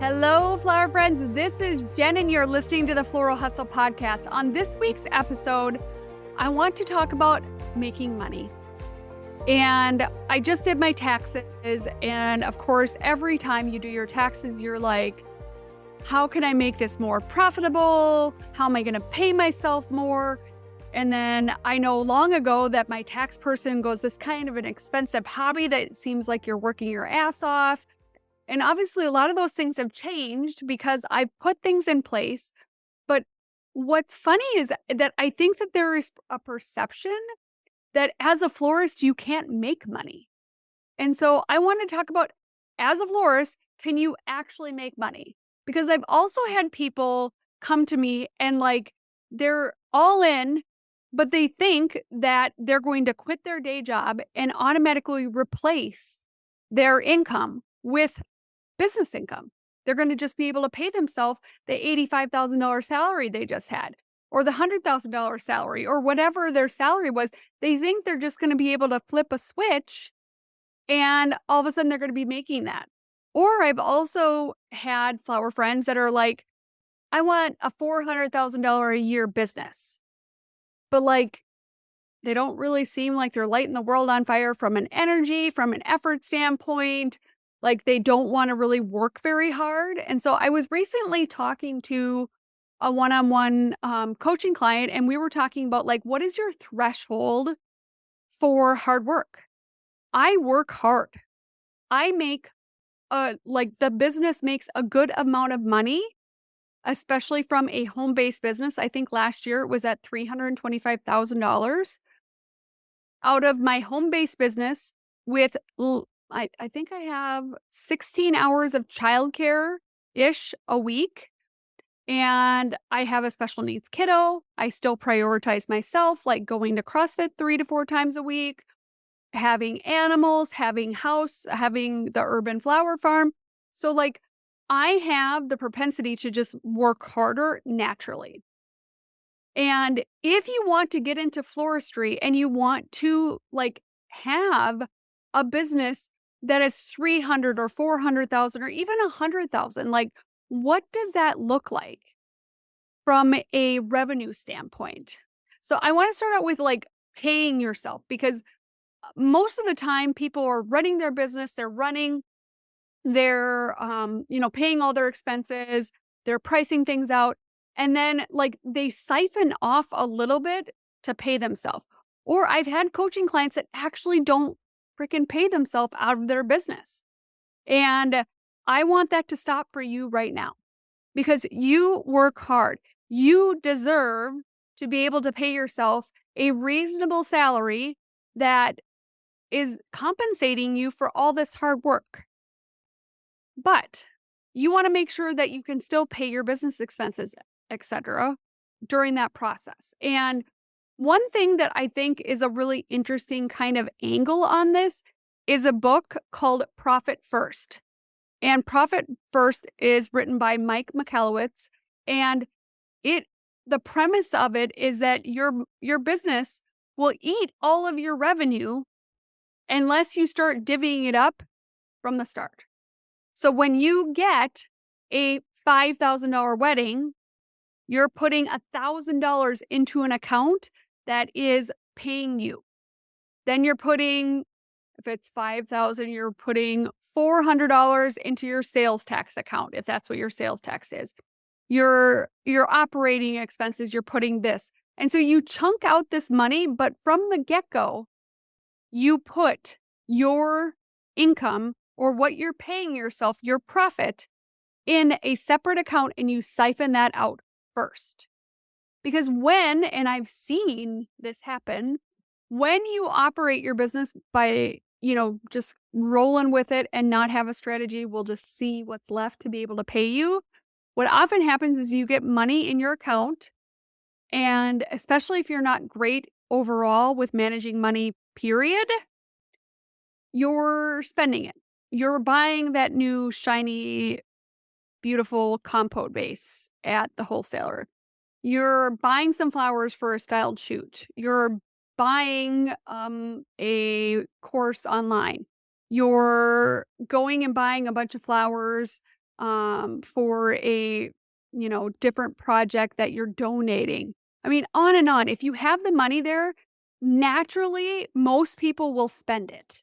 Hello, flower friends. This is Jen, and you're listening to the Floral Hustle podcast. On this week's episode, I want to talk about making money. And I just did my taxes. And of course, every time you do your taxes, you're like, how can I make this more profitable? How am I going to pay myself more? And then I know long ago that my tax person goes, this kind of an expensive hobby that seems like you're working your ass off. And obviously, a lot of those things have changed because I've put things in place. But what's funny is that I think that there is a perception that as a florist, you can't make money. And so I want to talk about, as a florist, can you actually make money? Because I've also had people come to me and they're all in, but they think that they're going to quit their day job and automatically replace their income with business income. They're going to just be able to pay themselves the $85,000 salary they just had, or the $100,000 salary, or whatever their salary was. They think they're just going to be able to flip a switch and all of a sudden they're going to be making that. Or I've also had flower friends that are like, I want a $400,000 a year business. But they don't really seem like they're lighting the world on fire from an energy, from an effort standpoint. They don't want to really work very hard. And so I was recently talking to a one-on-one coaching client, and we were talking about what is your threshold for hard work? I work hard. I make the business makes a good amount of money, especially from a home-based business. I think last year it was at $325,000 out of my home-based business with I think I have 16 hours of childcare-ish a week, and I have a special needs kiddo. I still prioritize myself, like going to CrossFit 3 to 4 times a week, having animals, having the urban flower farm. So I have the propensity to just work harder naturally. And if you want to get into floristry and you want to have a business that is 300 or 400,000 or even 100,000, what does that look like from a revenue standpoint? So I want to start out with paying yourself, because most of the time people are running their business, they're paying all their expenses, they're pricing things out, and then they siphon off a little bit to pay themselves. Or I've had coaching clients that actually don't freaking pay themselves out of their business. And I want that to stop for you right now, because you work hard. You deserve to be able to pay yourself a reasonable salary that is compensating you for all this hard work. But you want to make sure that you can still pay your business expenses, etc., during that process. And one thing that I think is a really interesting kind of angle on this is a book called Profit First. And Profit First is written by Mike Michalowicz. And the premise of it is that your business will eat all of your revenue unless you start divvying it up from the start. So when you get a $5,000 wedding, you're putting $1,000 into an account that is paying you. Then you're putting, if it's $5,000, you're putting $400 into your sales tax account, if that's what your sales tax is. Your operating expenses, you're putting this. And so you chunk out this money, but from the get-go, you put your income, or what you're paying yourself, your profit, in a separate account, and you siphon that out first. Because and I've seen this happen, when you operate your business by, just rolling with it and not have a strategy, we'll just see what's left to be able to pay you. What often happens is you get money in your account, and especially if you're not great overall with managing money, period, you're spending it. You're buying that new shiny, beautiful compote vase at the wholesaler. You're buying some flowers for a styled shoot. You're buying a course online. You're going and buying a bunch of flowers for a, different project that you're donating. I mean, on and on. If you have the money there, naturally, most people will spend it.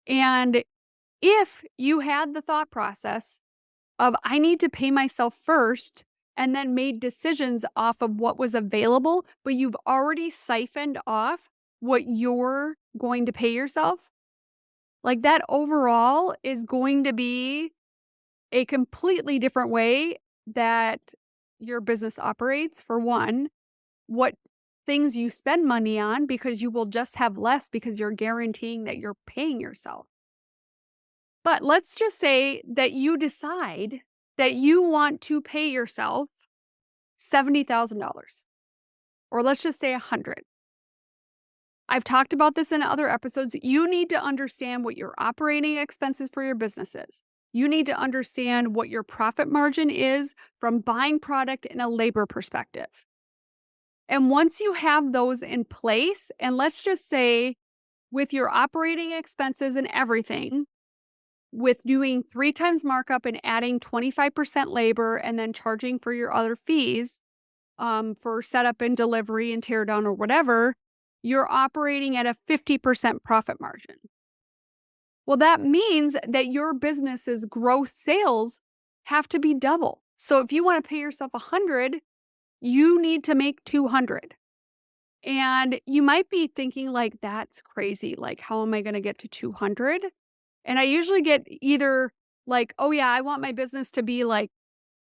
And if you had the thought process of, I need to pay myself first, and then made decisions off of what was available, but you've already siphoned off what you're going to pay yourself, like that overall is going to be a completely different way that your business operates, for one, what things you spend money on, because you will just have less because you're guaranteeing that you're paying yourself. But let's just say that you decide that you want to pay yourself $70,000, or let's just say 100. I've talked about this in other episodes. You need to understand what your operating expenses for your business is. You need to understand what your profit margin is from buying product in a labor perspective. And once you have those in place, and let's just say with your operating expenses and everything, with doing 3 times markup and adding 25% labor and then charging for your other fees, for setup and delivery and tear down or whatever, you're operating at a 50% profit margin. Well, that means that your business's gross sales have to be double. So if you want to pay yourself 100, you need to make 200. And you might be thinking like, that's crazy. Like, how am I going to get to 200? And I usually get either like, oh yeah, I want my business to be like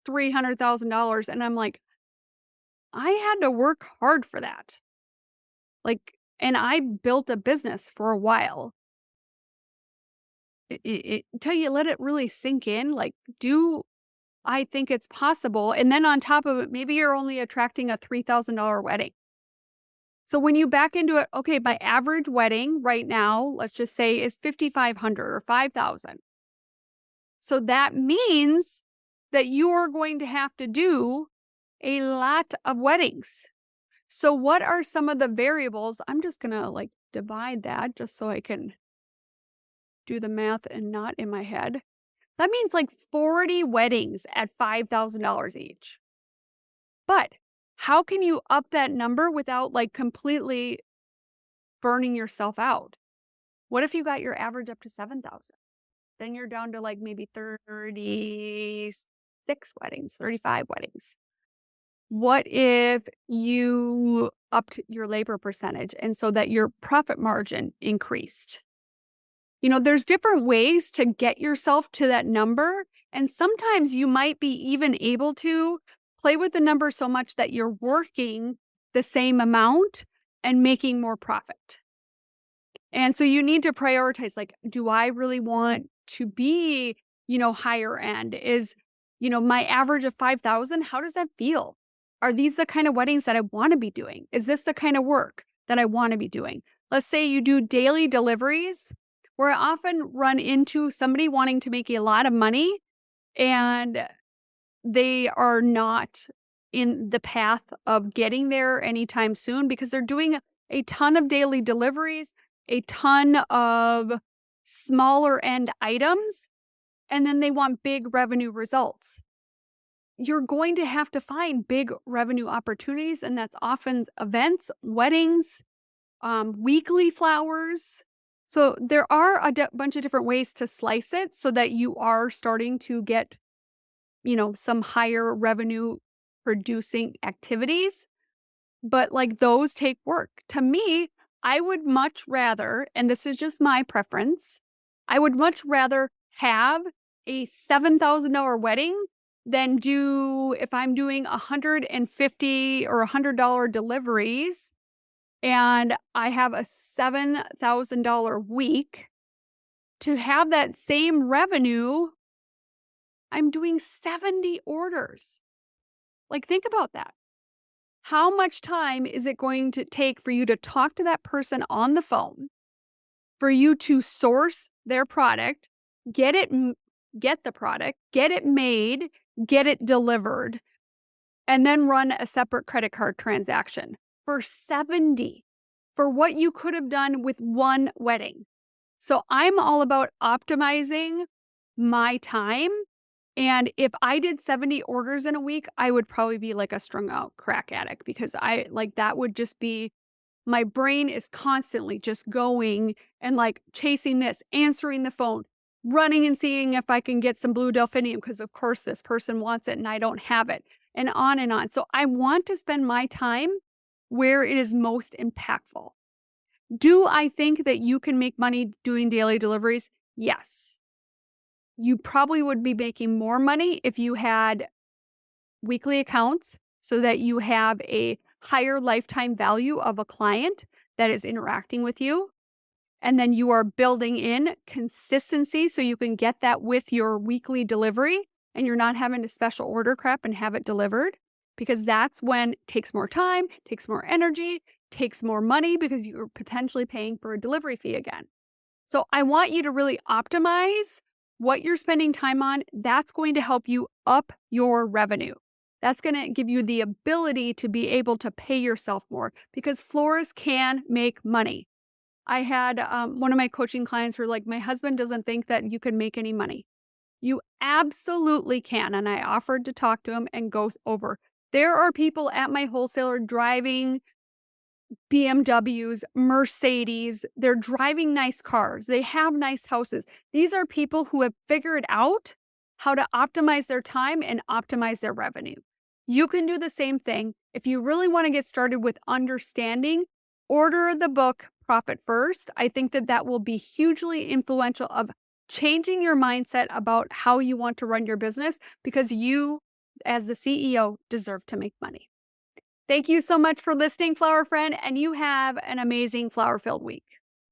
$300,000. And I'm like, I had to work hard for that. Like, and I built a business for a while. Until you let it really sink in, like, do I think it's possible? And then on top of it, maybe you're only attracting a $3,000 wedding. So when you back into it, okay, my average wedding right now, let's just say, is 5,500 or 5,000. So that means that you are going to have to do a lot of weddings. So what are some of the variables? I'm just going to like divide that just so I can do the math and not in my head. That means like 40 weddings at $5,000 each. But how can you up that number without like completely burning yourself out? What if you got your average up to 7,000? Then you're down to like maybe 36 weddings, 35 weddings. What if you upped your labor percentage and so that your profit margin increased? There's different ways to get yourself to that number. And sometimes you might be even able to play with the number so much that you're working the same amount and making more profit. And so you need to prioritize, like, do I really want to be, higher end? Is, my average of 5,000, how does that feel? Are these the kind of weddings that I want to be doing? Is this the kind of work that I want to be doing? Let's say you do daily deliveries, where I often run into somebody wanting to make a lot of money and they are not in the path of getting there anytime soon because they're doing a ton of daily deliveries, a ton of smaller end items, and then they want big revenue results. You're going to have to find big revenue opportunities, and that's often events, weddings, weekly flowers. So there are a bunch of different ways to slice it so that you are starting to get, some higher revenue producing activities. But like those take work. To me, I would much rather, and this is just my preference, I would much rather have a $7,000 wedding than do, if I'm doing 150 or $100 deliveries and I have a $7,000 week, to have that same revenue, I'm doing 70 orders. Like, think about that. How much time is it going to take for you to talk to that person on the phone, for you to source their product, get the product, get it made, get it delivered, and then run a separate credit card transaction for 70 for what you could have done with one wedding? So I'm all about optimizing my time And if I did 70 orders in a week, I would probably be like a strung out crack addict because that would just be my brain is constantly just going and like chasing this, answering the phone, running and seeing if I can get some blue delphinium because, of course, this person wants it and I don't have it, and on and on. So I want to spend my time where it is most impactful. Do I think that you can make money doing daily deliveries? Yes. You probably would be making more money if you had weekly accounts so that you have a higher lifetime value of a client that is interacting with you. And then you are building in consistency so you can get that with your weekly delivery and you're not having to special order crap and have it delivered, because that's when it takes more time, takes more energy, takes more money because you're potentially paying for a delivery fee again. So I want you to really optimize what you're spending time on. That's going to help you up your revenue. That's going to give you the ability to be able to pay yourself more because florists can make money. I had one of my coaching clients who were like, my husband doesn't think that you can make any money. You absolutely can. And I offered to talk to him and go over. There are people at my wholesaler driving BMWs, Mercedes, they're driving nice cars, they have nice houses. These are people who have figured out how to optimize their time and optimize their revenue. You can do the same thing. If you really want to get started with understanding, order the book Profit First. I think that that will be hugely influential of changing your mindset about how you want to run your business because you, as the CEO, deserve to make money. Thank you so much for listening, flower friend, and you have an amazing flower-filled week.